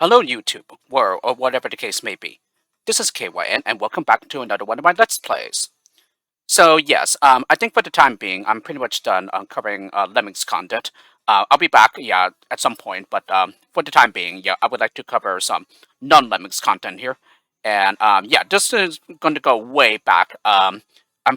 Hello YouTube, or whatever the case may be. This is KYN, and welcome back to another one of my Let's Plays. So yes, I think for the time being, I'm pretty much done covering Lemmings content. I'll be back, yeah, at some point, but for the time being, yeah, I would like to cover some non-Lemmings content here. And yeah, this is going to go way back. I'm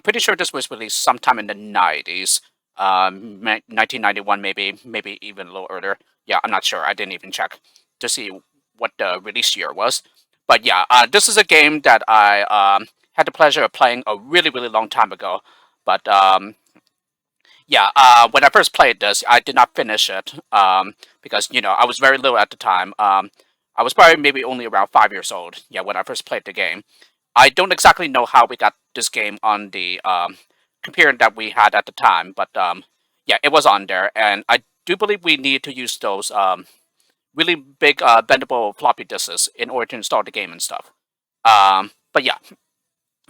pretty sure this was released sometime in the 90s, 1991 maybe even a little earlier. Yeah, I'm not sure. I didn't even check to see what the release year was. But yeah, this is a game that I had the pleasure of playing a really long time ago. But yeah, when I first played this, I did not finish it because I was very little at the time. I was probably maybe only around 5 years old. Yeah, when I first played the game. I don't exactly know how we got this game on the computer that we had at the time, but yeah, it was on there, and I do believe we need to use those really big bendable floppy disks in order to install the game and stuff. But yeah,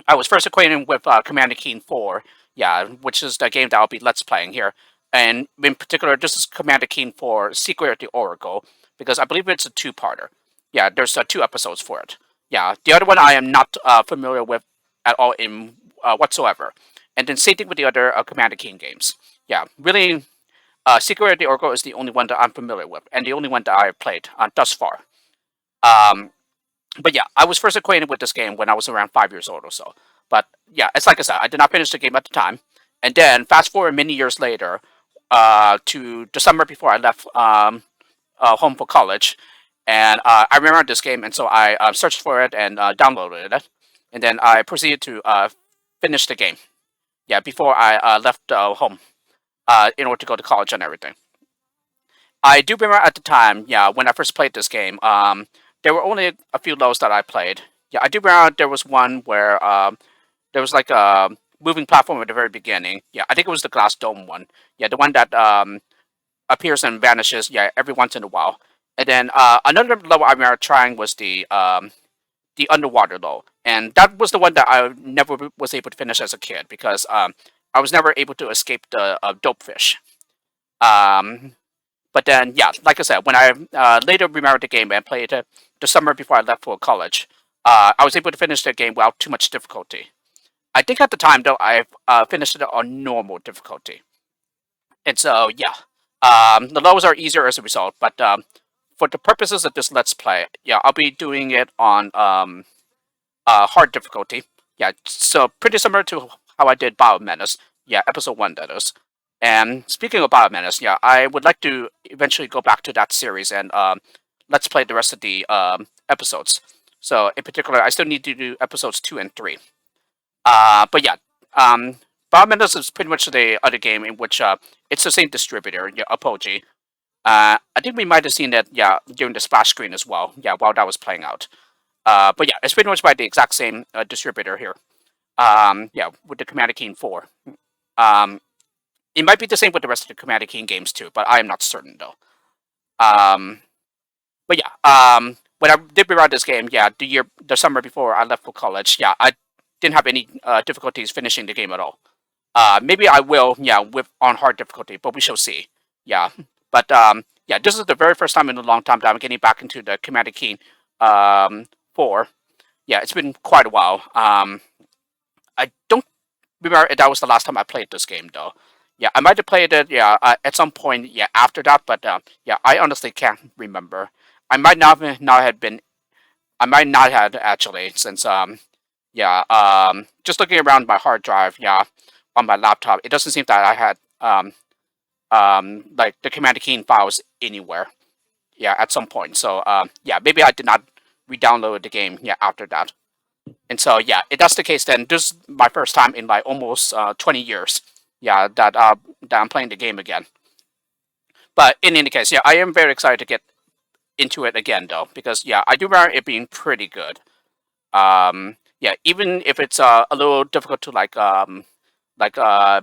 I was first acquainted with Commander Keen 4, yeah, which is the game that I'll be let's playing here. And in particular, this is Commander Keen 4 Secret of the Oracle, because I believe it's a two-parter. Yeah, there's 2 episodes for it. Yeah, the other one I am not familiar with at all in whatsoever. And then same thing with the other Commander Keen games. Yeah, really, Secret of the Oracle is the only one that I'm familiar with, and the only one that I've played thus far. Um, but yeah, I was first acquainted with this game when I was around 5 years old or so. But yeah, it's like I said, I did not finish the game at the time. And then fast forward many years later, to the summer before I left home for college, and I remember this game, and so I searched for it and downloaded it, and then I proceeded to finish the game. Yeah, before I left home in order to go to college and everything. I do remember at the time, yeah, when I first played this game, there were only a few levels that I played. Yeah, I do remember there was one where there was like a moving platform at the very beginning. Yeah, I think it was the glass dome one. Yeah, the one that appears and vanishes. Yeah, every once in a while. And then another level I remember trying was the underwater level, and that was the one that I never was able to finish as a kid because I was never able to escape the dope fish. Um, but then, yeah, like I said, when I later remembered the game and played it the summer before I left for college, I was able to finish the game without too much difficulty. I think at the time, though, I finished it on normal difficulty. And so, yeah, the levels are easier as a result. But for the purposes of this Let's Play, yeah, I'll be doing it on hard difficulty. Yeah, so pretty similar to how I did Bio Menace. Yeah, episode 1, that is. And speaking of Bio Menace, yeah, I would like to eventually go back to that series and let's play the rest of the episodes. So in particular, I still need to do episodes 2 and 3. But yeah, Bio Menace is pretty much the other game in which it's the same distributor, yeah, Apogee. I think we might have seen that, yeah, during the splash screen as well, yeah, while that was playing out. But yeah, it's pretty much by the exact same distributor here. Yeah, with the Commander Keen 4. Um, it might be the same with the rest of the Commander Keen games too, but I am not certain though. Um, but yeah, when I did rewrite this game, yeah, the summer before I left for college, yeah, I didn't have any difficulties finishing the game at all. Maybe I will, yeah, with on hard difficulty, but we shall see. Yeah, but yeah, this is the very first time in a long time that I'm getting back into the Commander Keen 4. Yeah, it's been quite a while. I don't remember if that was the last time I played this game though. Yeah, I might have played it. Yeah, at some point. Yeah, after that. But yeah, I honestly can't remember. I might not have been. I might not have actually, since yeah, just looking around my hard drive. Yeah, on my laptop, it doesn't seem that I had like the Commander Keen files anywhere. Yeah, at some point. So yeah, maybe I did not re-download the game. Yeah, after that. And so, yeah, if that's the case, then this is my first time in like almost 20 years. Yeah, that I'm playing the game again. But in any case, yeah, I am very excited to get into it again, though, because yeah, I do remember it being pretty good. Yeah, even if it's a little difficult to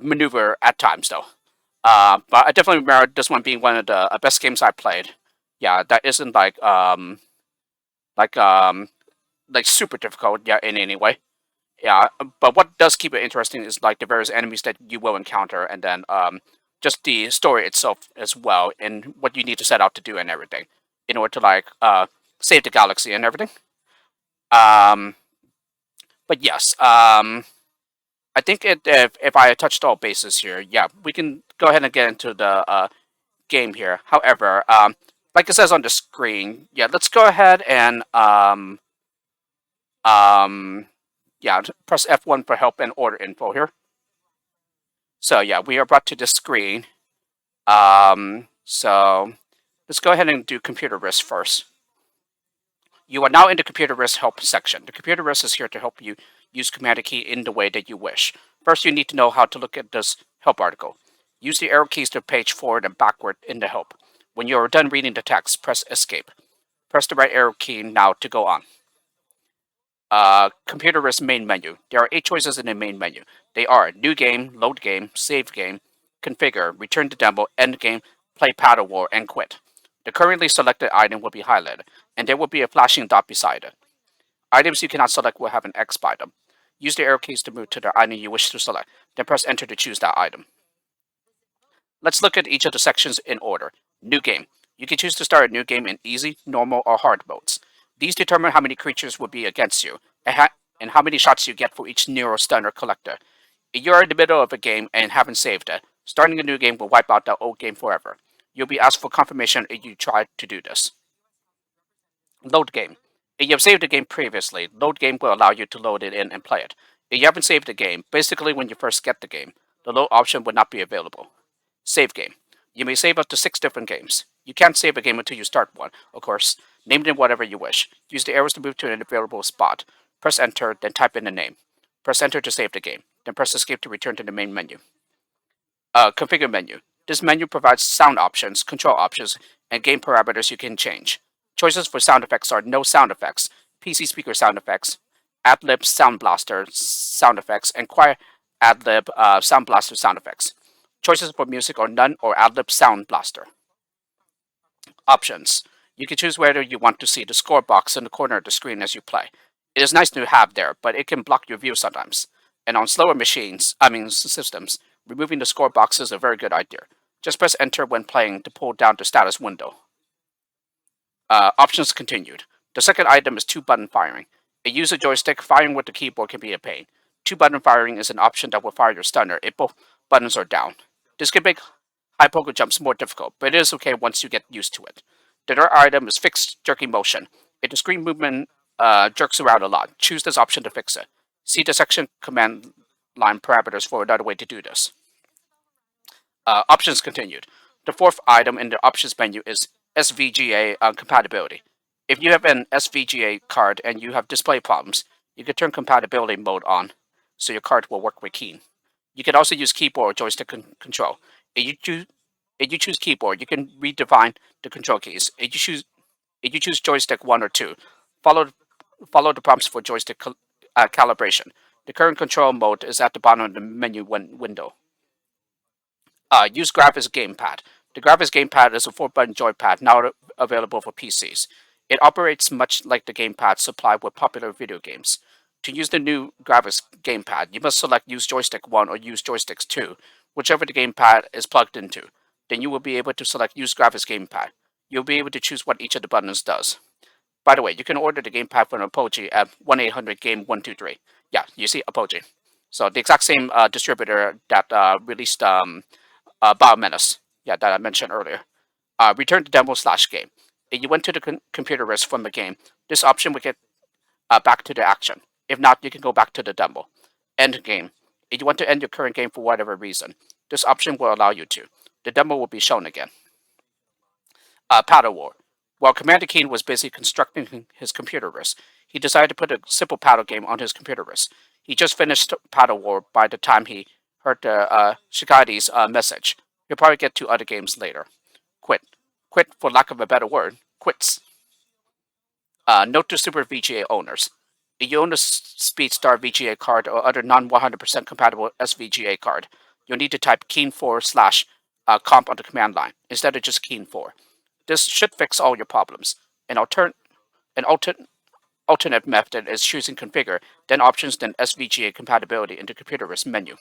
maneuver at times, though. But I definitely remember this one being one of the best games I played. Yeah, that isn't like um like super difficult. Yeah, in any way. Yeah, but what does keep it interesting is like the various enemies that you will encounter, and then just the story itself as well, and what you need to set out to do and everything, in order to save the galaxy and everything. Um, but yes, I think if I touched all bases here, yeah, we can go ahead and get into the game here. However, like it says on the screen, yeah, let's go ahead and um, yeah, press F1 for help and order info here. So yeah, we are brought to the screen. So let's go ahead and do computer risk first. You are now in the computer risk help section. The computer risk is here to help you use command key in the way that you wish. First, you need to know how to look at this help article. Use the arrow keys to page forward and backward in the help. When you are done reading the text, press escape. Press the right arrow key now to go on. Computer risk main menu. There are 8 choices in the main menu. They are new game, load game, save game, configure, return to demo, end game, play paddle war, and quit. The currently selected item will be highlighted, and there will be a flashing dot beside it. Items you cannot select will have an X by them. Use the arrow keys to move to the item you wish to select, then press enter to choose that item. Let's look at each of the sections in order. New game. You can choose to start a new game in easy, normal, or hard modes. These determine how many creatures will be against you, and how many shots you get for each Nero Stunner collector. If you are in the middle of a game and haven't saved it, starting a new game will wipe out the old game forever. You'll be asked for confirmation if you try to do this. Load game. If you have saved the game previously, load game will allow you to load it in and play it. If you haven't saved the game, basically when you first get the game, the load option will not be available. Save game. You may save up to 6 different games. You can't save a game until you start one, of course. Name it in whatever you wish. Use the arrows to move to an available spot. Press enter, then type in the name. Press enter to save the game. Then press escape to return to the main menu. Configure menu. This menu provides sound options, control options, and game parameters you can change. Choices for sound effects are no sound effects, PC speaker sound effects, AdLib Sound Blaster sound effects, and Quiet AdLib Sound Blaster sound effects. Choices for music are none or AdLib Sound Blaster. Options. You can choose whether you want to see the score box in the corner of the screen as you play. It is nice to have there, but it can block your view sometimes. And on slower systems, removing the score box is a very good idea. Just press enter when playing to pull down the status window. Options continued. The second item is 2-button firing. A user joystick firing with the keyboard can be a pain. 2-button firing is an option that will fire your stunner if both buttons are down. This can make high poker jumps more difficult, but it is okay once you get used to it. The third item is fixed jerking motion. If the screen movement jerks around a lot, choose this option to fix it. See the section command line parameters for another way to do this. Options continued. The fourth item in the options menu is SVGA compatibility. If you have an SVGA card and you have display problems, you can turn compatibility mode on, so your card will work with keying. You can also use keyboard or joystick control. If you choose keyboard, you can redefine the control keys. If you choose joystick 1 or 2, follow follow the prompts for joystick calibration. The current control mode is at the bottom of the menu window. Use Graphics Gamepad. The Graphics Gamepad is a 4-button joypad now available for PCs. It operates much like the gamepad supplied with popular video games. To use the new Graphics Gamepad, you must select Use Joystick 1 or Use Joysticks 2, whichever the gamepad is plugged into. Then you will be able to select Use Graphics Gamepad. You'll be able to choose what each of the buttons does. By the way, you can order the gamepad from Apogee at 1-800-GAME-123. Yeah, you see Apogee. So the exact same distributor that released Bio Menace, yeah, that I mentioned earlier. Return to demo/game. If you went to the computer risk from the game, this option will get back to the action. If not, you can go back to the demo. End game. If you want to end your current game for whatever reason, this option will allow you to. The demo will be shown again. Paddle War. While Commander Keen was busy constructing his computer risk, he decided to put a simple paddle game on his computer risk. He just finished Paddle War by the time he heard Shikadi's message. He'll probably get to other games later. Quit. Quit, for lack of a better word, quits. Note to Super VGA owners. If you own a Speedstar VGA card or other non-100% compatible SVGA card, you'll need to type keen4/comp on the command line instead of just keen4. This should fix all your problems. An alternate method is choosing configure, then options, then SVGA compatibility in the computer risk menu.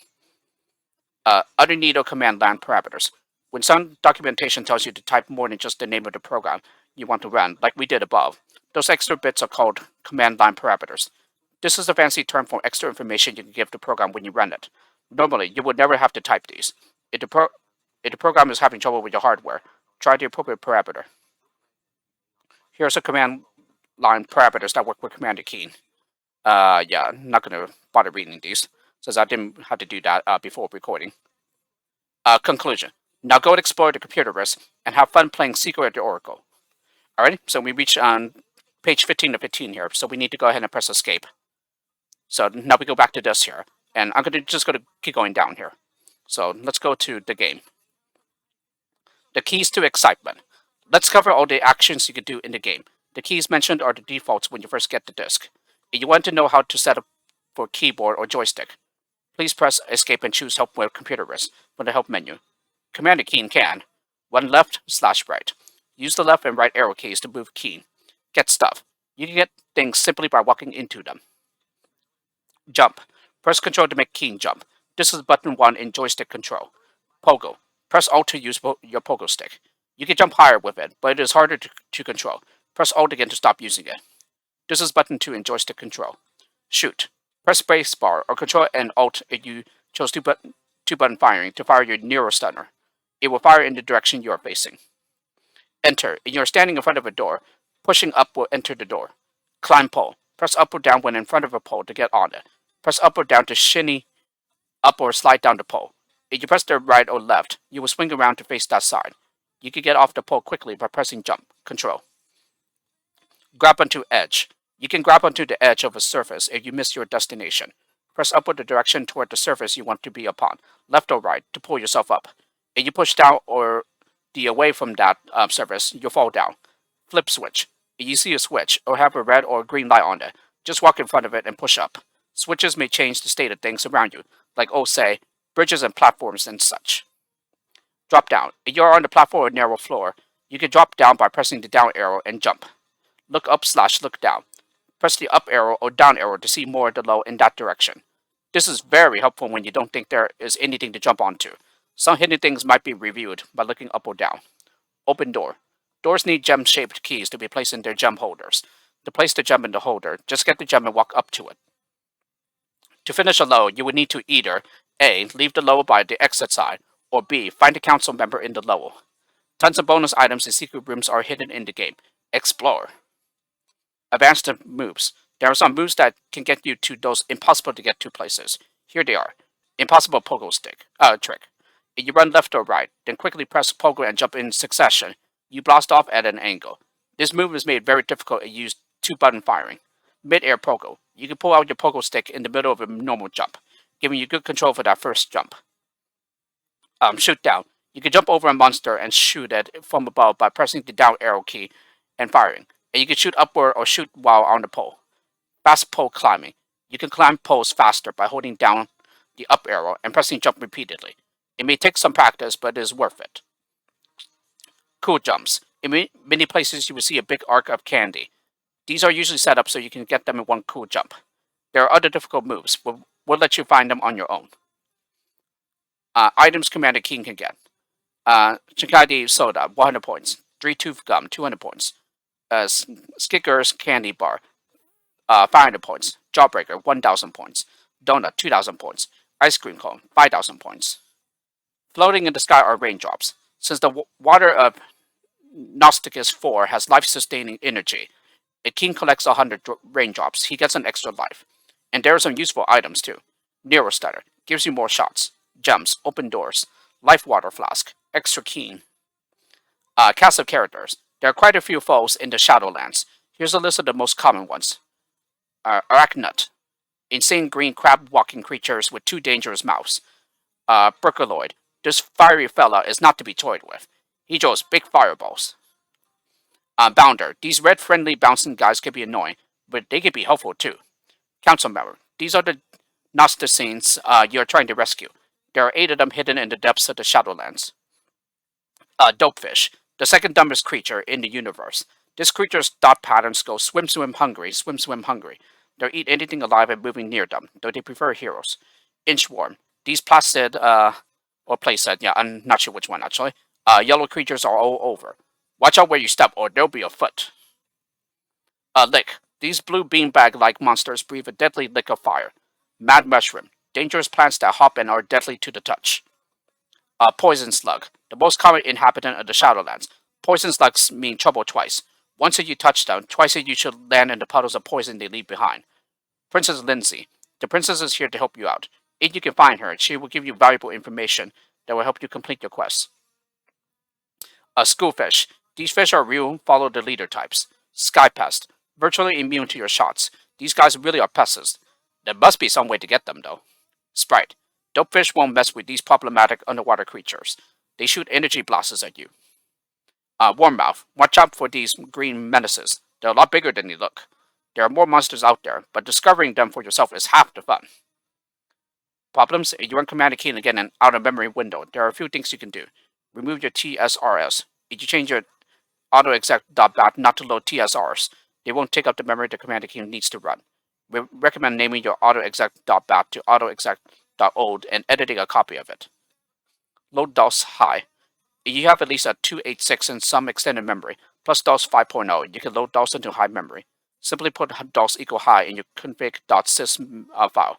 Other Needle command line parameters. When some documentation tells you to type more than just the name of the program you want to run, like we did above, Those extra bits are called command line parameters. This is a fancy term for extra information you can give the program when you run it. Normally, you would never have to type these. If the program is having trouble with your hardware, try the appropriate parameter. Here's a command line parameters that work with Commander Keen. Yeah, I'm not going to bother reading these, since I didn't have to do that before recording. Conclusion. Now go and explore the computer risk and have fun playing Secret at the Oracle. Alright, so we reached on page 15 of 15 here, so we need to go ahead and press escape. So now we go back to this here, and I'm just going to keep going down here. So let's go to the game. The keys to excitement. Let's cover all the actions you can do in the game. The keys mentioned are the defaults when you first get the disc. If you want to know how to set up for keyboard or joystick, please press escape and choose help with computer risk from the help menu. Commander Keen can 1 left/right. Use the left and right arrow keys to move Keen. Get stuff. You can get things simply by walking into them. Jump. Press Control to make Keen jump. This is button 1 in joystick control. Pogo. Press Alt to use your pogo stick. You can jump higher with it, but it is harder to control. Press Alt again to stop using it. This is button 2 in joystick control. Shoot. Press spacebar or Control and Alt if you chose two button firing to fire your Nero Stunner. It will fire in the direction you are facing. Enter. If you are standing in front of a door, pushing up will enter the door. Climb pole. Press up or down when in front of a pole to get on it. Press up or down to shinny up or slide down the pole. If you press the right or left, you will swing around to face that side. You can get off the pole quickly by pressing jump, control. Grab onto edge. You can grab onto the edge of a surface if you miss your destination. Press up with the direction toward the surface you want to be upon, left or right, to pull yourself up. If you push down or the away from that surface, you'll fall down. Flip switch. If you see a switch or have a red or green light on it, just walk in front of it and push up. Switches may change the state of things around you, like say, bridges and platforms and such. Drop down. If you are on the platform or narrow floor, you can drop down by pressing the down arrow and jump. Look up/look down. Press the up arrow or down arrow to see more of the low in that direction. This is very helpful when you don't think there is anything to jump onto. Some hidden things might be reviewed by looking up or down. Open door. Doors need gem-shaped keys to be placed in their gem holders. To place the gem in the holder, just get the gem and walk up to it. To finish a low, you would need to either A. Leave the lower by the exit side, or B. Find a council member in the lower. Tons of bonus items and secret rooms are hidden in the game. Explore. Advanced moves. There are some moves that can get you to those impossible to get to places. Here they are. Impossible pogo stick. Trick. If you run left or right, then quickly press pogo and jump in succession, you blast off at an angle. This move is made very difficult and use 2-button firing. Mid-air pogo. You can pull out your pogo stick in the middle of a normal jump, giving you good control for that first jump. Shoot down. You can jump over a monster and shoot it from above by pressing the down arrow key and firing. And you can shoot upward or shoot while on the pole. Fast pole climbing. You can climb poles faster by holding down the up arrow and pressing jump repeatedly. It may take some practice, but it is worth it. Cool jumps. In many places you will see a big arc of candy. These are usually set up so you can get them in one cool jump. There are other difficult moves, but we'll let you find them on your own. Items Commander King can get. Chikadi Soda, 100 points. 3-Tooth Gum, 200 points. Skickers Candy Bar, 500 points. Jawbreaker, 1,000 points. Donut, 2,000 points. Ice Cream Cone, 5,000 points. Floating in the sky are raindrops. Since the water of Gnosticus 4 has life-sustaining energy, if King collects 100 raindrops, he gets an extra life. And there are some useful items too. Nero Stunner, gives you more shots. Gems, open doors. Life Water Flask, extra keen. Cast of characters. There are quite a few foes in the Shadowlands. Here's a list of the most common ones. Arachnut, insane green crab-walking creatures with 2 dangerous mouths. Berkaloid, this fiery fella is not to be toyed with. He draws big fireballs. Bounder, these red friendly bouncing guys can be annoying, but they can be helpful too. Council member, these are the Gnosticines you're trying to rescue. There are 8 of them hidden in the depths of the Shadowlands. Dopefish, the second dumbest creature in the universe. This creature's thought patterns go swim swim hungry, swim swim hungry. They'll eat anything alive and moving near them, though they prefer heroes. Inchworm, these placid, or placid, yeah, I'm not sure which one actually. Yellow creatures are all over. Watch out where you step or they'll be a foot. Lick. These blue beanbag-like monsters breathe a deadly lick of fire. Mad mushroom. Dangerous plants that hop and are deadly to the touch. Poison slug. The most common inhabitant of the Shadowlands. Poison slugs mean trouble twice. Once you touch them, twice you should land in the puddles of poison they leave behind. Princess Lindsay. The princess is here to help you out. If you can find her, she will give you valuable information that will help you complete your quest. Schoolfish. These fish are real, follow the leader types. Sky pest. Virtually immune to your shots. These guys really are pests. There must be some way to get them, though. Sprite. Dope fish won't mess with these problematic underwater creatures. They shoot energy blasts at you. Warmmouth. Watch out for these green menaces. They're a lot bigger than they look. There are more monsters out there, but discovering them for yourself is half the fun. Problems? If you run Commander Keen again and out of memory window, there are a few things you can do. Remove your TSRS. If you change your autoexec.bat not to load TSRs, they won't take up the memory the Commander Keen needs to run. We recommend naming your autoexec.bat to autoexec.old and editing a copy of it. Load DOS high. If you have at least a 286 in some extended memory, plus DOS 5.0, you can load DOS into high memory. Simply put DOS equal high in your config.sys file.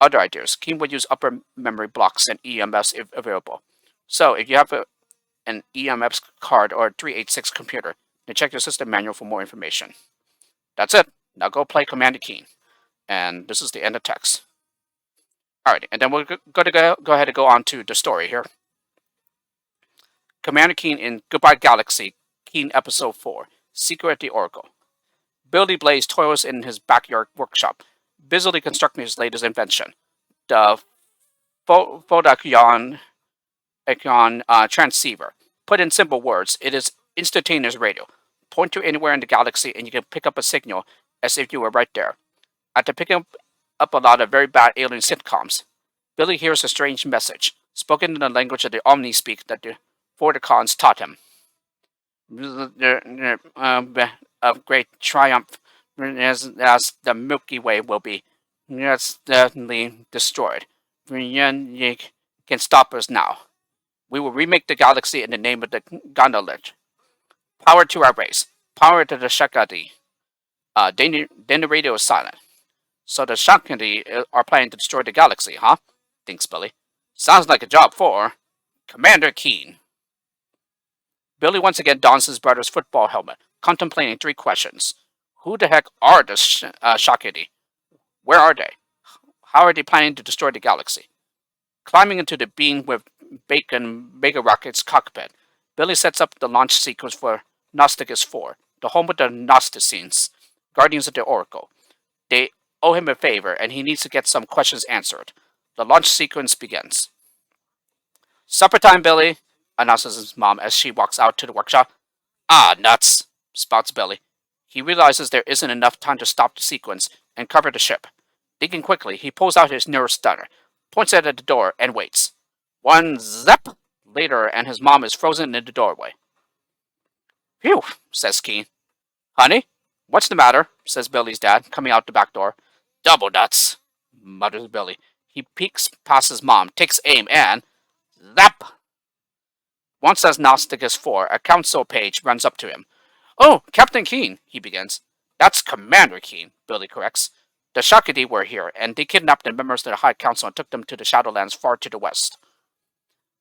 Other ideas. Keen would use upper memory blocks and EMS if available. So, if you have an EMS card or a 386 computer, then check your system manual for more information. That's it. Now go play Commander Keen. And this is the end of text. Alright, and then we're going to go ahead and go on to the story here. Commander Keen in Goodbye Galaxy, Keen Episode 4, Secret at the Oracle. Billy Blaze toils in his backyard workshop, busily constructing his latest invention, the Vodakyon transceiver. Put in simple words, it is instantaneous radio. Point to anywhere in the galaxy and you can pick up a signal as if you were right there. After picking up a lot of very bad alien sitcoms, Billy hears a strange message, spoken in the language of the Omnispeak that the Vorticons taught him. Of great triumph as the Milky Way will be definitely destroyed. You can stop us now. We will remake the galaxy in the name of the Gondolith. Power to our race. Power to the Shakadi. Then the radio is silent. So the Shakadi are planning to destroy the galaxy, huh? Thinks Billy. Sounds like a job for Commander Keen. Billy once again dons his brother's football helmet, contemplating 3 questions. Who the heck are the Shakadi? Where are they? How are they planning to destroy the galaxy? Climbing into the beam with Bacon Mega Rocket's cockpit, Billy sets up the launch sequence for Gnosticus 4, the home of the Gnosticines, Guardians of the Oracle. They owe him a favor, and he needs to get some questions answered. The launch sequence begins. Supper time, Billy, announces his mom as she walks out to the workshop. Ah, nuts, spouts Billy. He realizes there isn't enough time to stop the sequence and cover the ship. Thinking quickly, he pulls out his neurostunner, points it at the door, and waits. One zap later, and his mom is frozen in the doorway. Phew, says Keen. Honey, what's the matter? Says Billy's dad, coming out the back door. Double nuts, mutters Billy. He peeks past his mom, takes aim, and zap! Once as Gnosticus 4, a council page runs up to him. Oh, Captain Keen, he begins. That's Commander Keen, Billy corrects. The Shakadi were here, and they kidnapped the members of the High Council and took them to the Shadowlands far to the west.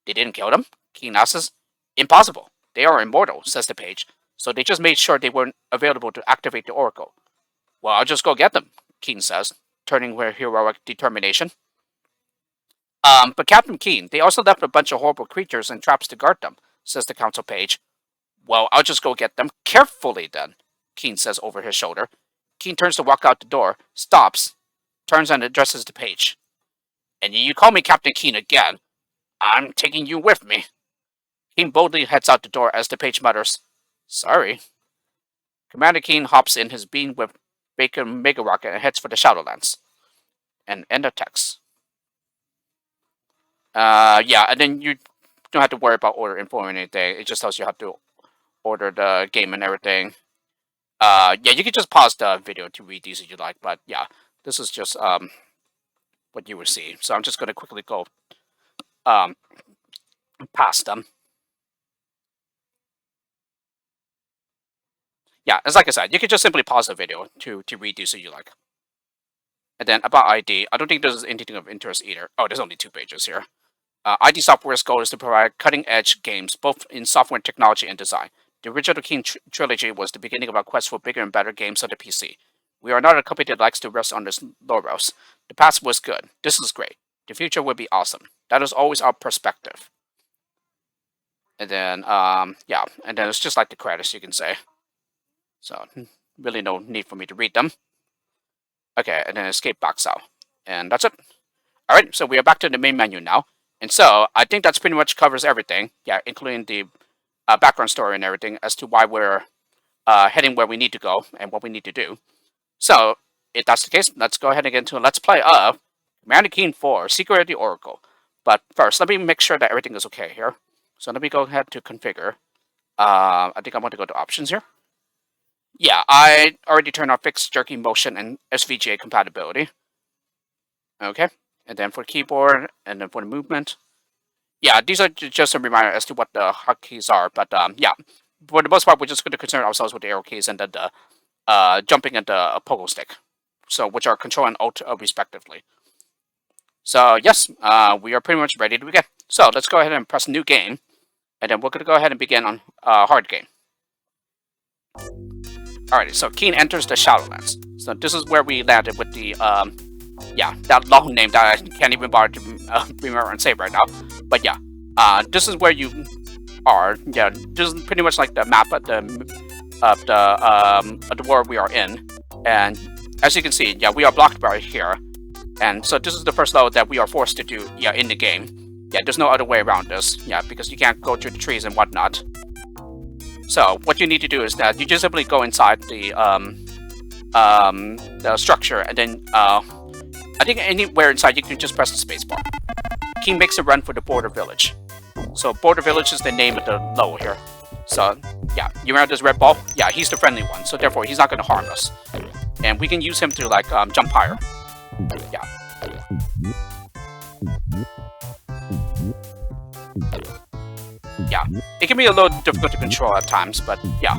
They didn't kill them? Keen asks. Impossible. They are immortal, says the page, so they just made sure they weren't available to activate the Oracle. Well, I'll just go get them, Keen says, turning with heroic determination. But Captain Keen, they also left a bunch of horrible creatures and traps to guard them, says the council page. Well, I'll just go get them carefully then, Keen says over his shoulder. Keen turns to walk out the door, stops, turns and addresses the page. And you call me Captain Keen again, I'm taking you with me. Keen boldly heads out the door as the page mutters, Sorry. Commander Keen hops in his beam with Bacon Mega Rocket and heads for the Shadowlands. And end of text. Yeah, and then you don't have to worry about order info or anything. It just tells you how to order the game and everything. Yeah, you can just pause the video to read these if you like, but yeah, this is just what you will see. So I'm just gonna quickly go past them. yeah, it's like I said, you can just simply pause the video to read these if you like. And then about ID, I don't think there's anything of interest either. Oh, there's only 2 pages here. ID Software's goal is to provide cutting-edge games, both in software technology and design. The original King trilogy was the beginning of our quest for bigger and better games on the PC. We are not a company that likes to rest on its laurels. The past was good. This is great. The future will be awesome. That is always our perspective. And then, yeah, and then it's just like the credits, you can say. So, really no need for me to read them. Okay, and then escape box out. And that's it. Alright, so we are back to the main menu now. And so, I think that's pretty much covers everything. Yeah, including the background story and everything as to why we're heading where we need to go and what we need to do. So, if that's the case, let's go ahead and get into a Let's Play of Commander Keen 4, Secret of the Oracle. But first, let me make sure that everything is okay here. So let me go ahead to configure. I think I want to go to options here. Yeah, I already turned on fixed jerky motion and SVGA compatibility. Okay, and then for the keyboard, and then for the movement. Yeah, these are just a reminder as to what the hotkeys are, but yeah, for the most part, we're just going to concern ourselves with the arrow keys and then the jumping and the pogo stick, so which are Control and Alt respectively. So yes, we are pretty much ready to begin. So let's go ahead and press New Game, and then we're going to go ahead and begin on Hard Game. Alrighty, so Keen enters the Shadowlands. So this is where we landed with the, yeah, that long name that I can't even bother to remember and say right now. But yeah, this is where you are. Yeah, this is pretty much like the map of the world we are in. And as you can see, yeah, we are blocked by here. And so this is the first level that we are forced to do, yeah, in the game. Yeah, there's no other way around this. Yeah, because you can't go through the trees and whatnot. So what you need to do is that you just simply go inside the structure, and then I think anywhere inside you can just press the spacebar. King makes a run for the Border Village. So Border Village is the name of the level here. So yeah, you remember this red ball? Yeah, he's the friendly one. So therefore he's not going to harm us, and we can use him to like jump higher. Yeah. Yeah, it can be a little difficult to control at times, but yeah.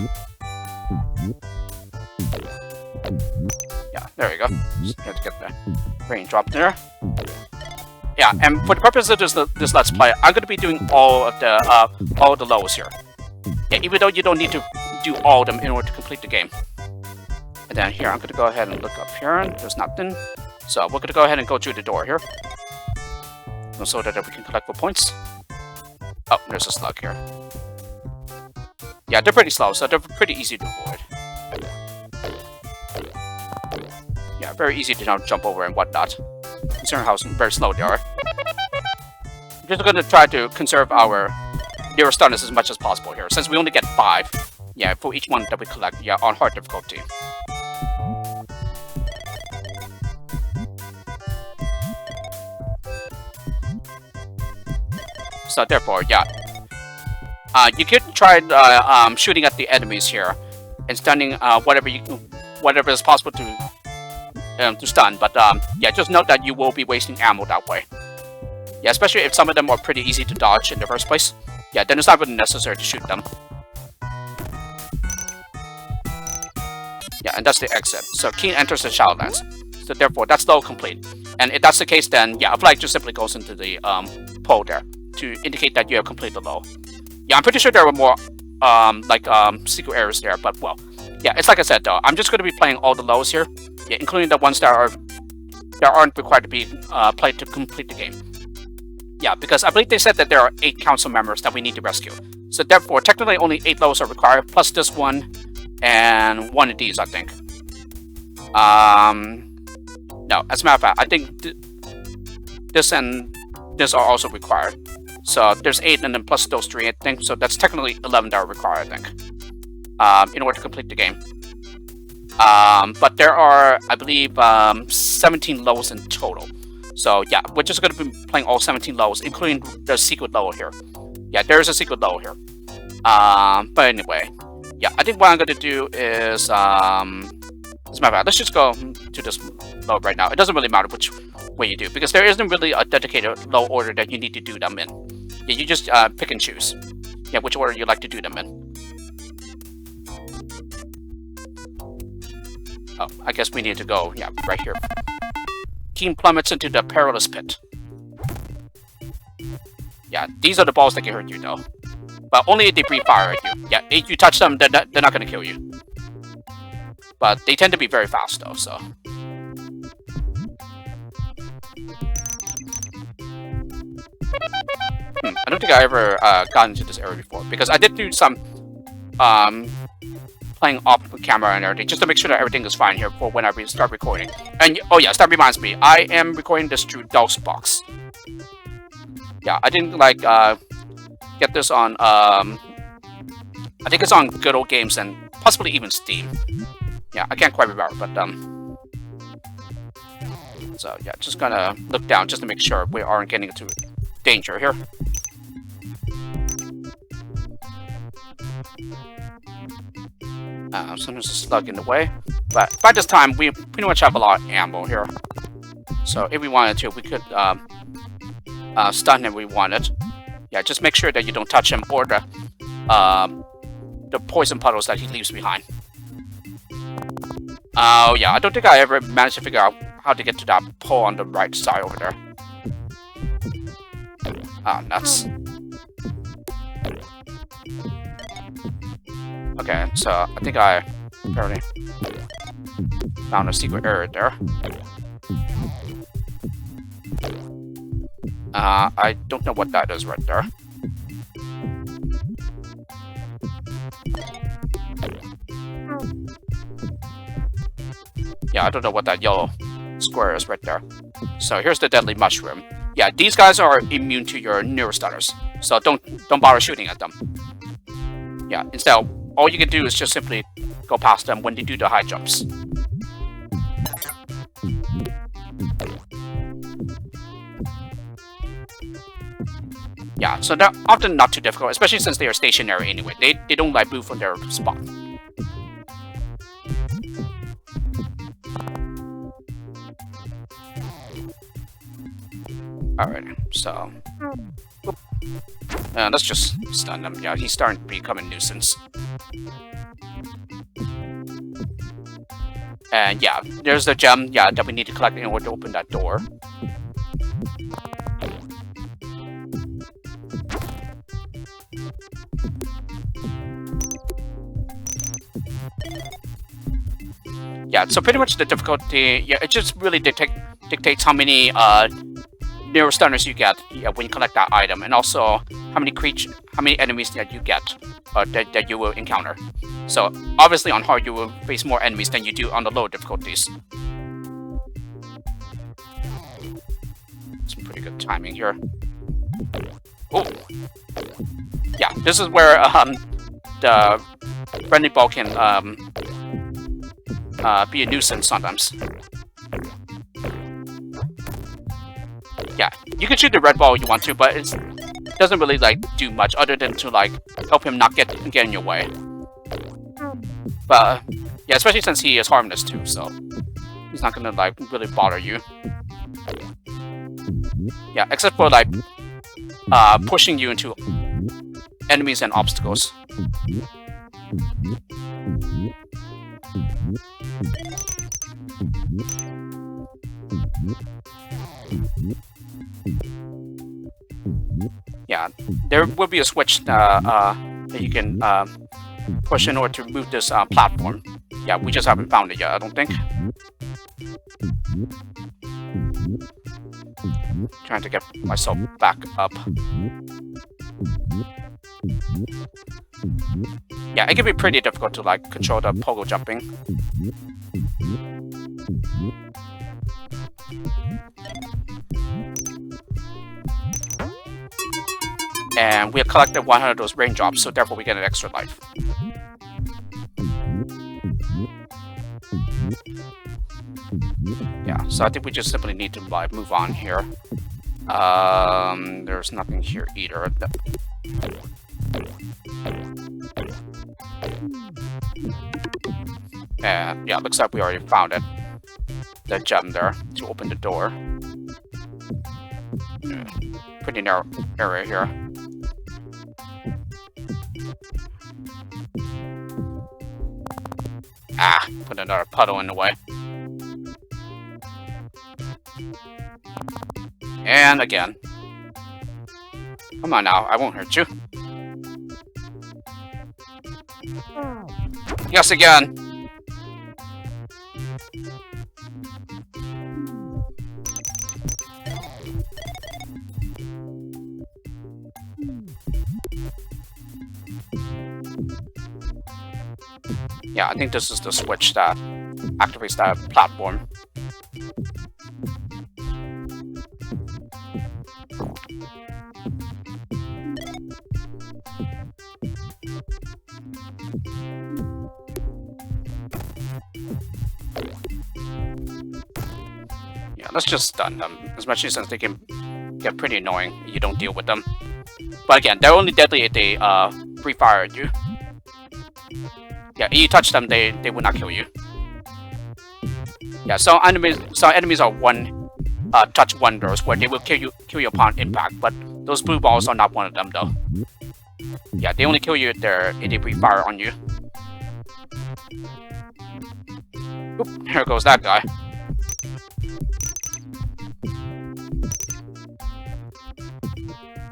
Yeah, there we go. Just have to get the range drop there. Yeah, and for the purpose of this Let's Play, I'm going to be doing all of the levels here. Yeah, even though you don't need to do all of them in order to complete the game. And then here, I'm going to go ahead and look up here, and there's nothing. So we're going to go ahead and go through the door here, so that we can collect more points. Oh, there's a slug here. Yeah, they're pretty slow, so they're pretty easy to avoid. Yeah, very easy to jump over and whatnot, considering how very slow they are. I'm just going to try to conserve our Nero stunners as much as possible here, since we only get 5. Yeah, for each one that we collect. Yeah, on hard difficulty. So therefore, yeah, you could try shooting at the enemies here and stunning whatever is possible to stun. But yeah, just note that you will be wasting ammo that way. Yeah, especially if some of them are pretty easy to dodge in the first place. Yeah, then it's not really necessary to shoot them. Yeah, and that's the exit. So Keen enters the Shadowlands. So therefore, that's level complete. And if that's the case, then yeah, a flag just simply goes into the pole there to indicate that you have completed the level. Yeah, I'm pretty sure there were more secret areas there, but well, yeah, it's like I said though, I'm just going to be playing all the levels here, yeah, including the ones that aren't required to be played to complete the game. Yeah, because I believe they said that there are 8 council members that we need to rescue. So therefore, technically only 8 levels are required, plus this one and one of these, I think. No, as a matter of fact, I think this and this are also required. So there's 8 and then plus those 3, I think. So that's technically 11 that are required, I think, in order to complete the game. But there are, I believe, 17 levels in total. So yeah, we're just going to be playing all 17 levels, including the secret level here. Yeah, there is a secret level here. But anyway, yeah, I think what I'm going to do is, as a matter of fact, let's just go to this level right now. It doesn't really matter which way you do, because there isn't really a dedicated low order that you need to do them in. Yeah, you just pick and choose. Yeah, which order you like to do them in. Oh, I guess we need to go, yeah, right here. Team plummets into the Perilous Pit. Yeah, these are the balls that can hurt you, though. But only if they breathe fire at you. Yeah, if you touch them, they're not gonna kill you. But they tend to be very fast, though, so... I don't think I ever got into this area before, because I did do some playing off camera and everything, just to make sure that everything is fine here for when I start recording. And oh yeah, that reminds me, I am recording this through DOSBox. Yeah, I didn't like get this on I think it's on Good Old Games and possibly even Steam. Yeah, I can't quite remember, but so yeah, just gonna look down just to make sure we aren't getting into danger here. So there's a slug in the way, but by this time we pretty much have a lot of ammo here. So if we wanted to, we could stun him if we wanted. Yeah, just make sure that you don't touch him or the poison puddles that he leaves behind. Oh yeah, I don't think I ever managed to figure out how to get to that pole on the right side over there. Ah, nuts. Okay, so I think I already found a secret area there. I don't know what that is right there. Yeah, I don't know what that yellow square is right there. So here's the deadly mushroom. Yeah, these guys are immune to your neurostunners, so don't bother shooting at them. Yeah, instead, all you can do is just simply go past them when they do the high jumps. Yeah, so they're often not too difficult, especially since they are stationary anyway. They don't like move from their spot. Alright, so... let's just stun him. Yeah, he's starting to become a nuisance. And yeah, there's the gem, yeah, that we need to collect in order to open that door. Yeah, so pretty much the difficulty, yeah, it just really dictates how many neurostunners you get, yeah, when you collect that item, and also how many enemies that you get, that you will encounter. So obviously on hard you will face more enemies than you do on the lower difficulties. Some pretty good timing here. Oh, yeah, this is where the friendly ball can be a nuisance sometimes. Yeah, you can shoot the red ball if you want to, but it doesn't really like do much other than to like help him not get in your way. But yeah, especially since he is harmless too, so he's not gonna like really bother you. Yeah, except for like pushing you into enemies and obstacles. Yeah, there will be a switch that you can push in order to move this platform. Yeah, we just haven't found it yet, I don't think. Trying to get myself back up. Yeah, it can be pretty difficult to like control the pogo jumping. And we have collected 100 of those raindrops, so therefore we get an extra life. Yeah, so I think we just simply need to like move on here. There's nothing here either. And yeah, looks like we already found it. The gem there to open the door. Yeah, pretty narrow area here. Ah, Put another puddle in the way. And again. Come on now, I won't hurt you. Yes, again. Yeah, I think this is the switch that activates that platform. Yeah, let's just stun them, especially since they can get pretty annoying if you don't deal with them. But again, they're only deadly if they free fire at you. Yeah, if you touch them, they will not kill you. Yeah, so enemies are one touch wonders where they will kill you upon impact, but those blue balls are not one of them though. Yeah, they only kill you if they free fire on you. Oop, here goes that guy.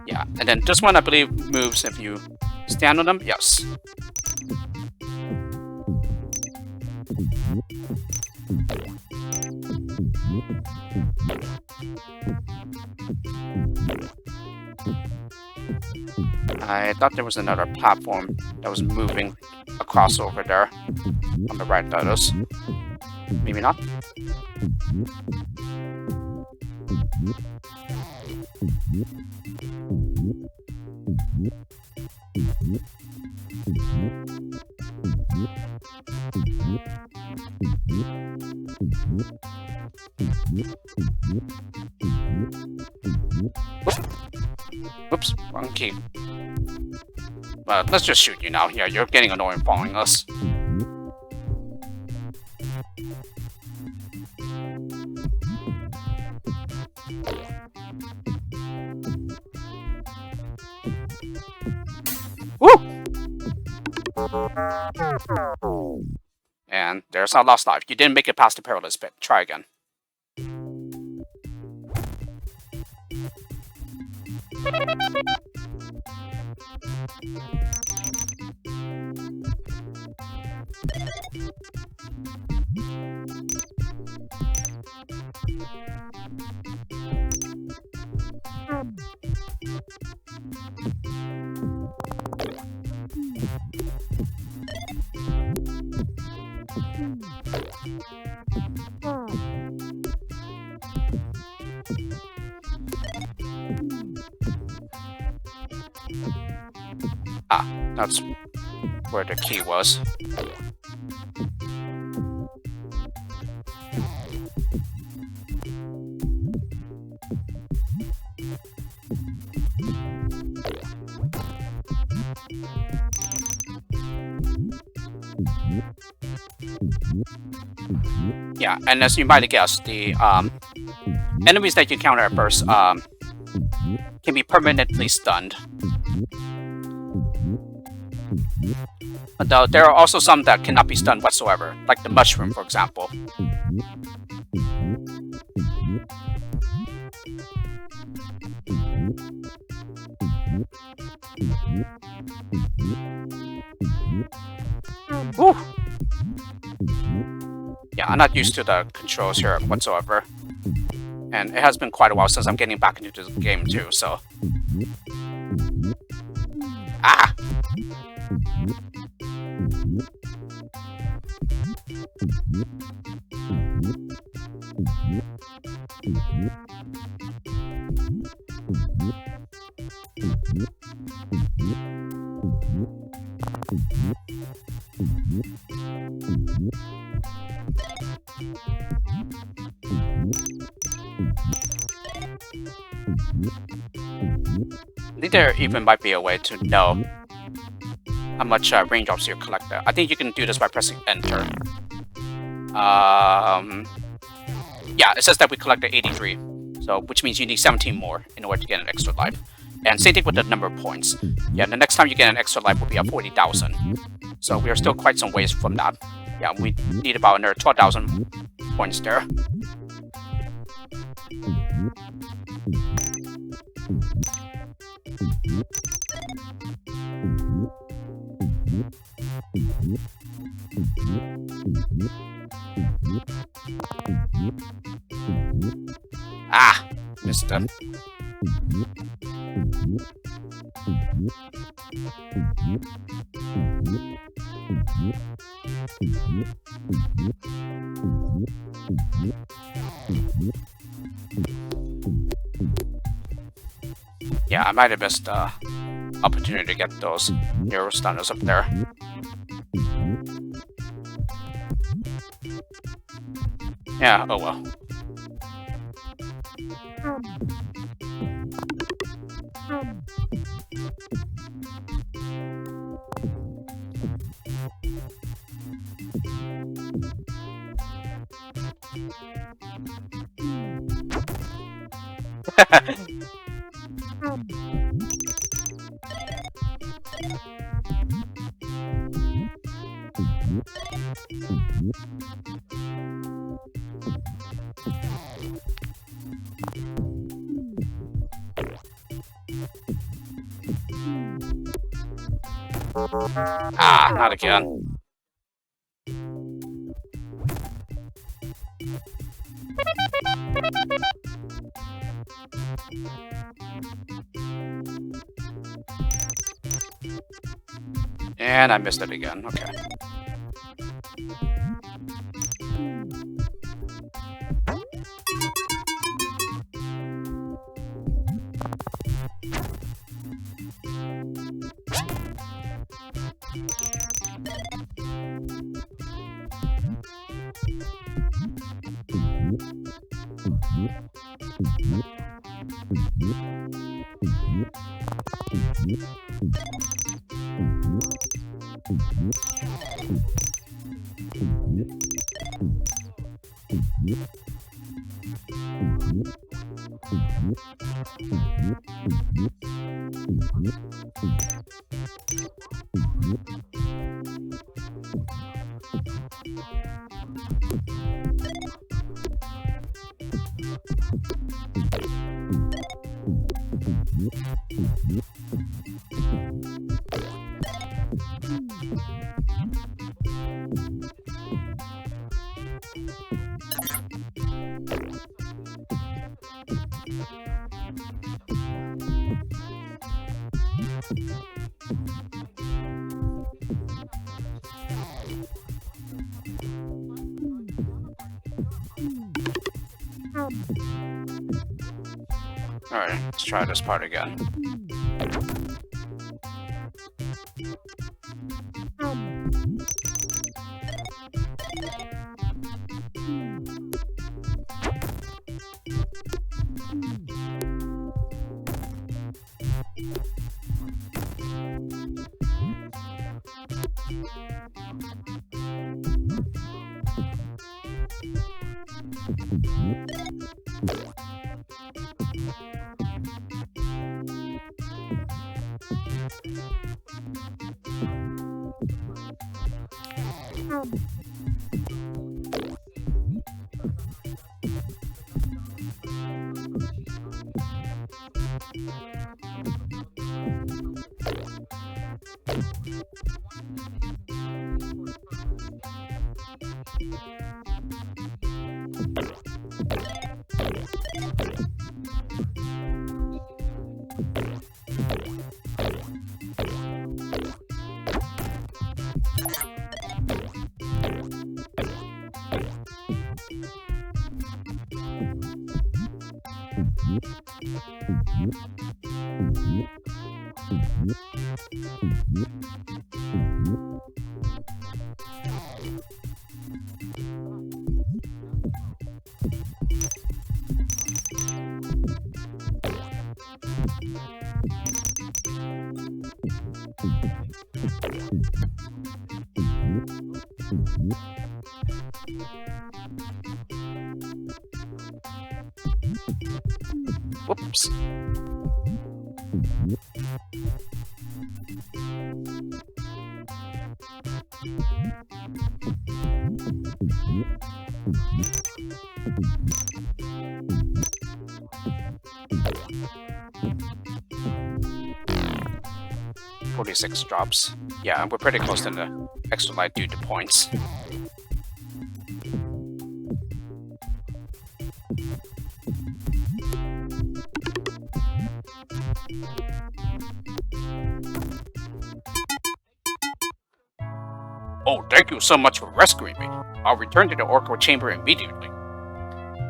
Yeah, and then this one I believe moves if you stand on them. Yes. I thought there was another platform that was moving across over there. On the right, that is. Maybe not. Oops, wrong key. Let's just shoot you now. Yeah, you're getting annoying following us. Woo! And there's our last life. You didn't make it past the Perilous Pit. Try again. Ah, that's where the key was. Yeah, and as you might have guessed, the enemies that you encounter at first can be permanently stunned. Though there are also some that cannot be stunned whatsoever, like the mushroom, for example. Woo! Yeah, I'm not used to the controls here whatsoever. And it has been quite a while since I'm getting back into the game too, so... Ah! I think there even might be a way to know how much raindrops you collect there. I think you can do this by pressing enter. Yeah, it says that we collected 83, so which means you need 17 more in order to get an extra life. And same thing with the number of points. Yeah, the next time you get an extra life will be at 40,000. So we are still quite some ways from that. Yeah, we need about another 12,000 points there. Ah, missed it. Yeah, I might have missed the opportunity to get those neuro stunners up there. Yeah, oh well. Ah, not again. And I missed it again, okay. Alright, let's try this part again. Whoops. Only 6 drops. Yeah, we're pretty close to the extra life due to points. Oh, thank you so much for rescuing me. I'll return to the Oracle Chamber immediately.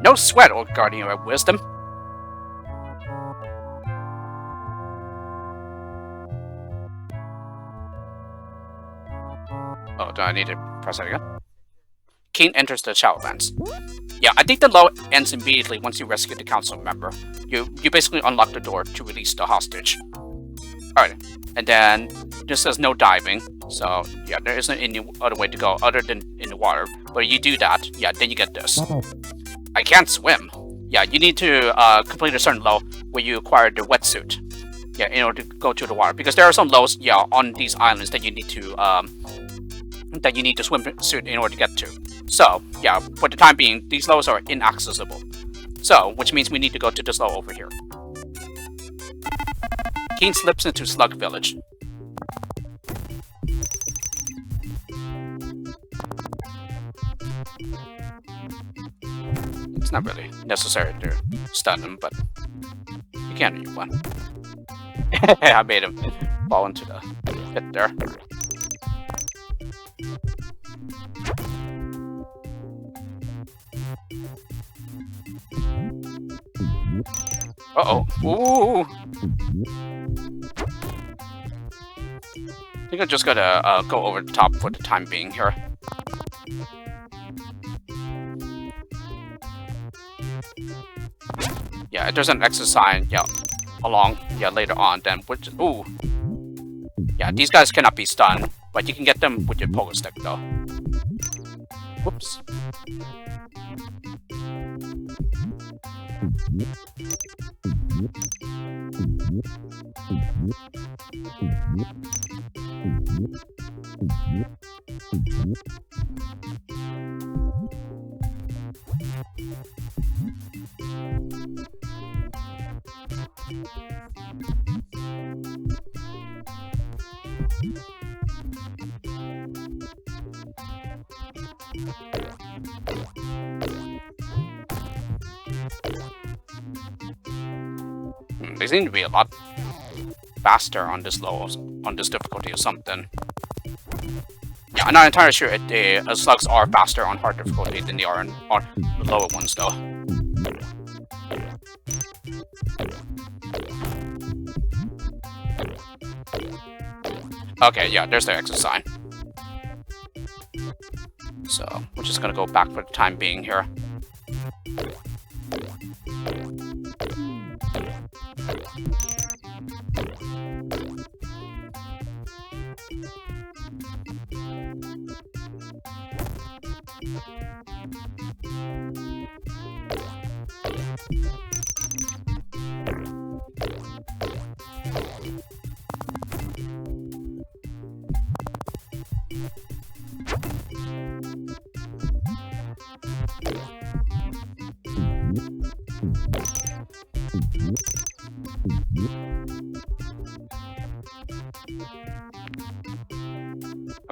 No sweat, old Guardian of Wisdom. Oh, do I need to press it again? Keen enters the Shadowlands. Yeah, I think the law ends immediately once you rescue the council member. You basically unlock the door to release the hostage. Alright, and then this says no diving, so yeah, there isn't any other way to go other than in the water. But you do that, yeah, then you get this. I can't swim. Yeah, you need to complete a certain low where you acquire the wetsuit. Yeah, in order to go to the water, because there are some lows, yeah, on these islands that you need to swimsuit in order to get to. So yeah, for the time being, these lows are inaccessible. So, which means we need to go to this low over here. Keen slips into Slug Village. It's not really necessary to stun him, but you can if you want. I made him fall into the pit there. Uh-oh. Ooh! I think I'm just gonna go over the top for the time being here. Yeah, there's an exit sign, yeah, along, yeah, later on, then, which, ooh. Yeah, these guys cannot be stunned, but you can get them with your pogo stick, though. Whoops. They seem to be a lot faster on this difficulty or something. Yeah, I'm not entirely sure if the slugs are faster on hard difficulty than they are on the lower ones, though. Okay, yeah, there's the exit sign. So, we're just gonna go back for the time being here.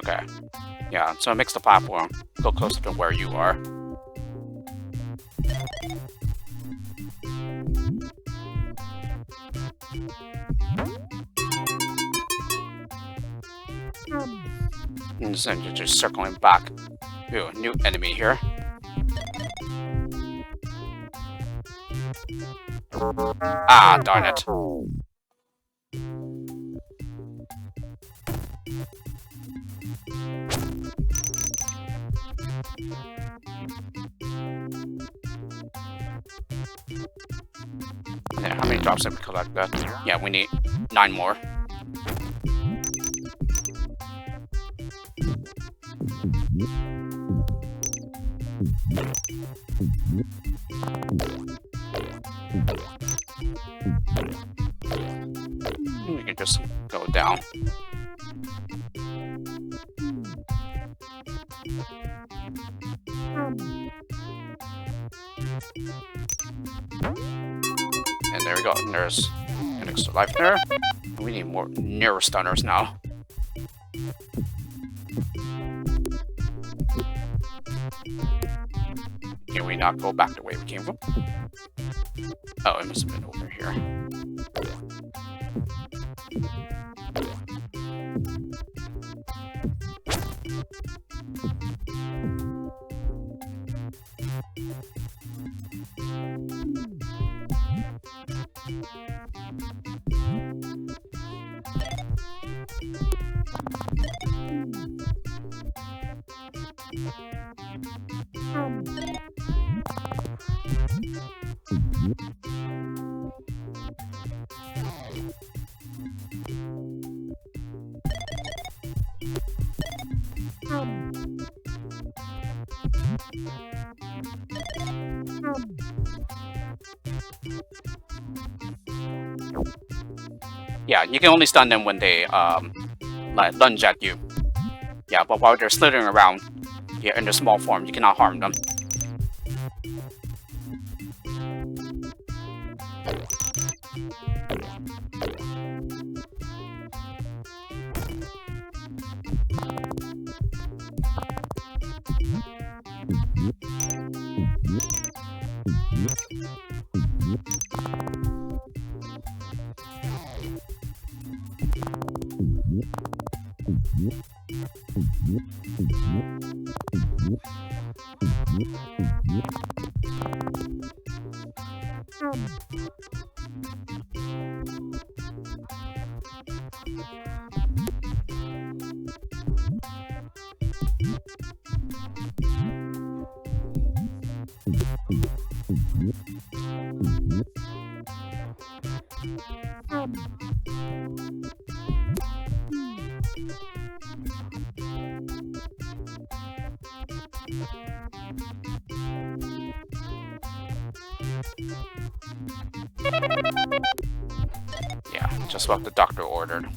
Okay. Yeah, so it makes the platform go closer to where you are. And then you're just circling back. Ooh, new enemy here. Ah, darn it. Yeah, how many drops have we collected? Yeah, we need 9 more. We can just go down. And there we go. And there's an extra life there. We need more neuro stunners now. Can we not go back the way we came from? Oh, it must have been over here. Yeah, you can only stun them when they like lunge at you. Yeah, but while they're slithering around here in their small form, you cannot harm them. Yeah, just what the doctor ordered.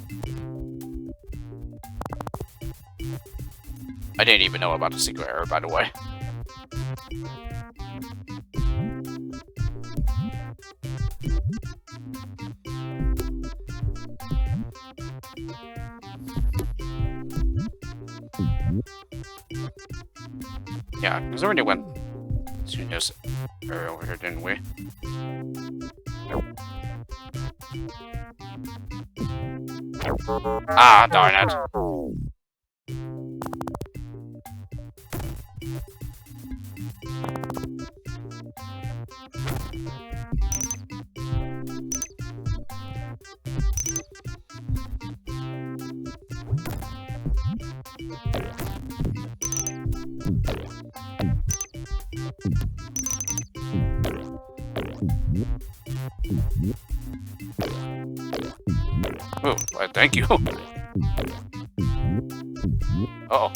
I didn't even know about the secret error, by the way. Yeah, because already went to this area over here, didn't we? Ah, darn it. Oh, well, thank you. Uh-oh.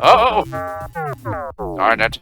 Uh-oh! Darn it.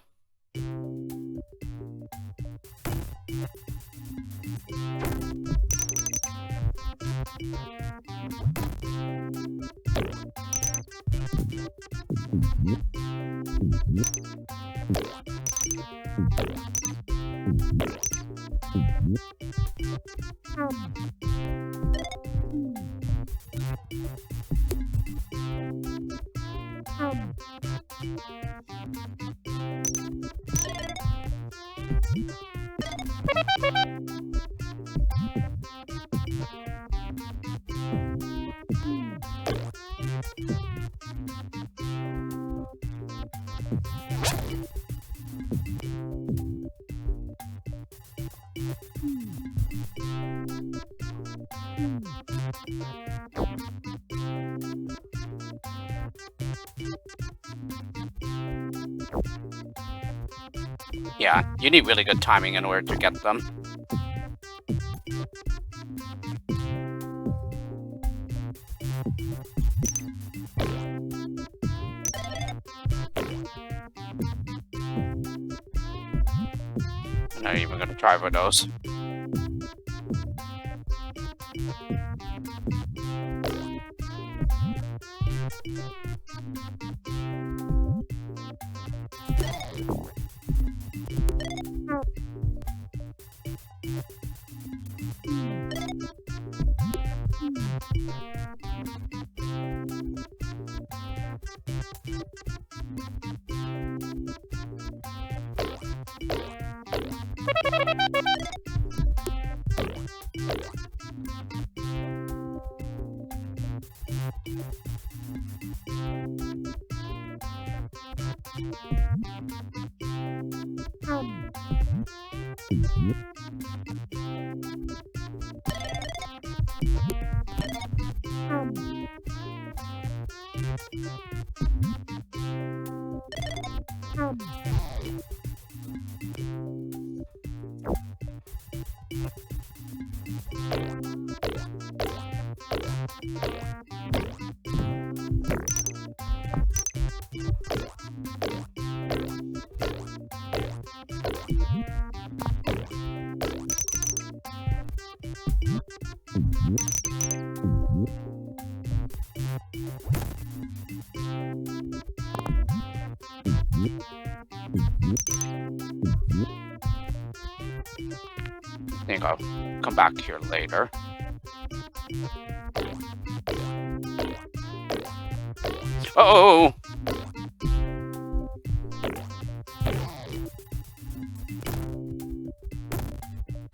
Yeah, you need really good timing in order to get them. I'm not even gonna try for those. I think I'll come back here later. Oh!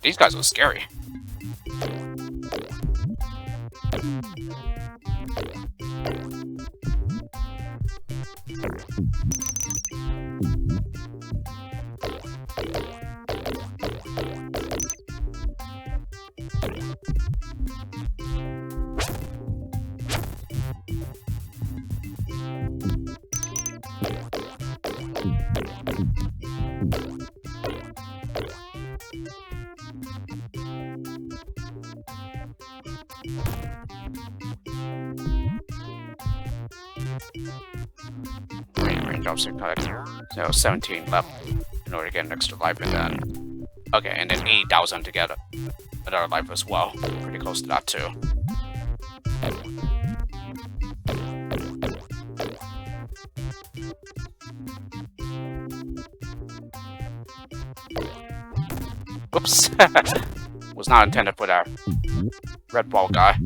These guys are scary. Raindrops are cut. So 17 left in order to get an extra life, and then okay, and then 8,000 to get another life as well. Pretty close to that too. Whoops! Was not intended for that red ball guy.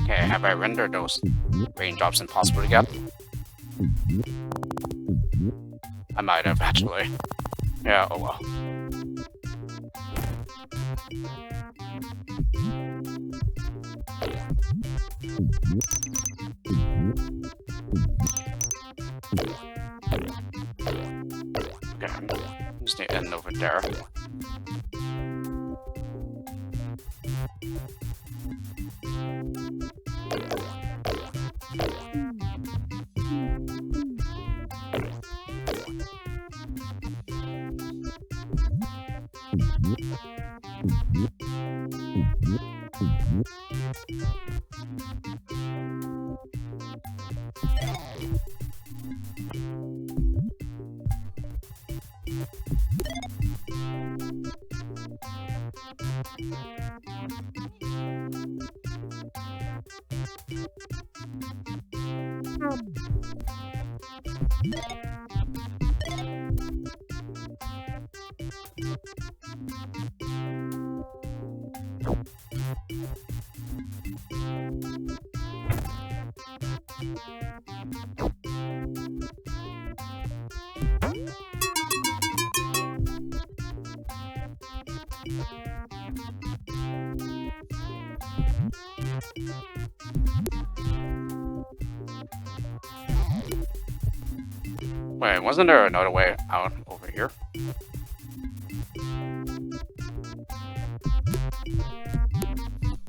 Okay, have I rendered those raindrops impossible to get? I might have, actually. Yeah, oh well. Okay, just need to end over there. Wait, wasn't there another way out over here?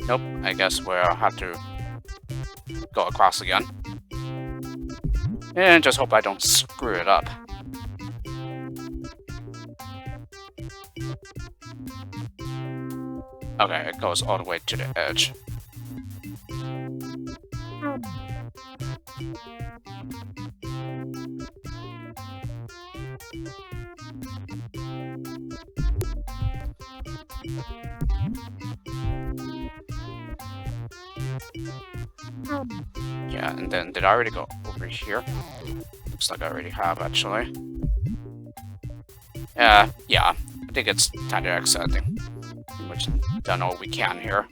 Nope, I guess we'll have to go across again. And just hope I don't screw it up. Okay, it goes all the way to the edge. Yeah, and then did I already go over here? Looks like I already have, actually. Yeah, I think it's time to exit. I think pretty much done all we can here.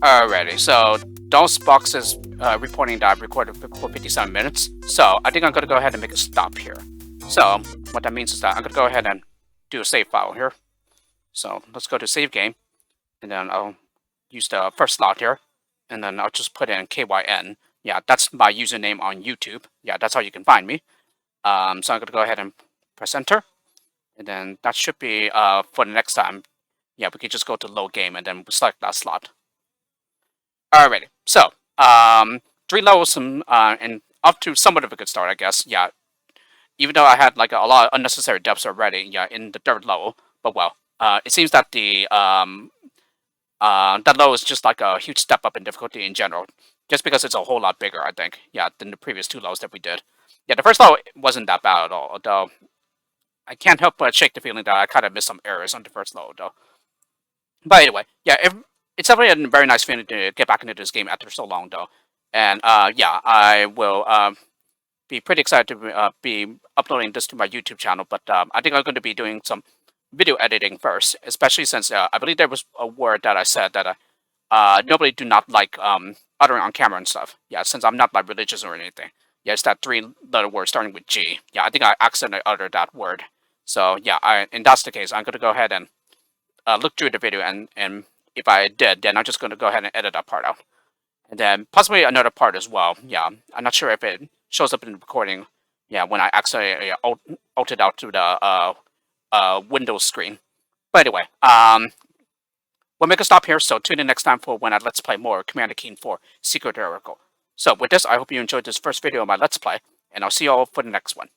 Alrighty, so those boxes reporting that I've recorded for 57 minutes. So I think I'm gonna go ahead and make a stop here. So what that means is that I'm gonna go ahead and do a save file here. So let's go to save game, and then I'll use the first slot here, and then I'll just put in KYN. Yeah, that's my username on YouTube. Yeah, that's how you can find me. So I'm gonna go ahead and press enter, and then that should be for the next time. Yeah, we can just go to load game and then select that slot. Alrighty, so 3 levels and up to somewhat of a good start, I guess. Yeah, even though I had like a lot of unnecessary depths already. Yeah, in the 3rd level, but well, it seems that the that level is just like a huge step up in difficulty in general, just because it's a whole lot bigger, I think. Yeah, than the previous 2 levels that we did. Yeah, the first level wasn't that bad at all, although I can't help but shake the feeling that I kind of missed some errors on the first level, though. But anyway, yeah, it's definitely a very nice feeling to get back into this game after so long, though. And yeah, I will be pretty excited to be uploading this to my YouTube channel. But I think I'm going to be doing some video editing first, especially since I believe there was a word that I said that nobody do not like uttering on camera and stuff. Yeah, since I'm not like religious or anything. Yeah, it's that 3-letter word starting with G. Yeah, I think I accidentally uttered that word. So yeah, and that's the case. I'm going to go ahead and look through the video, and if I did, then I'm just going to go ahead and edit that part out. And then possibly another part as well. Yeah, I'm not sure if it shows up in the recording. Yeah, when I actually altered out to the Windows screen. But anyway, we'll make a stop here. So tune in next time for when I Let's Play more Commander Keen 4 Secret Oracle. So with this, I hope you enjoyed this first video of my Let's Play, and I'll see you all for the next one.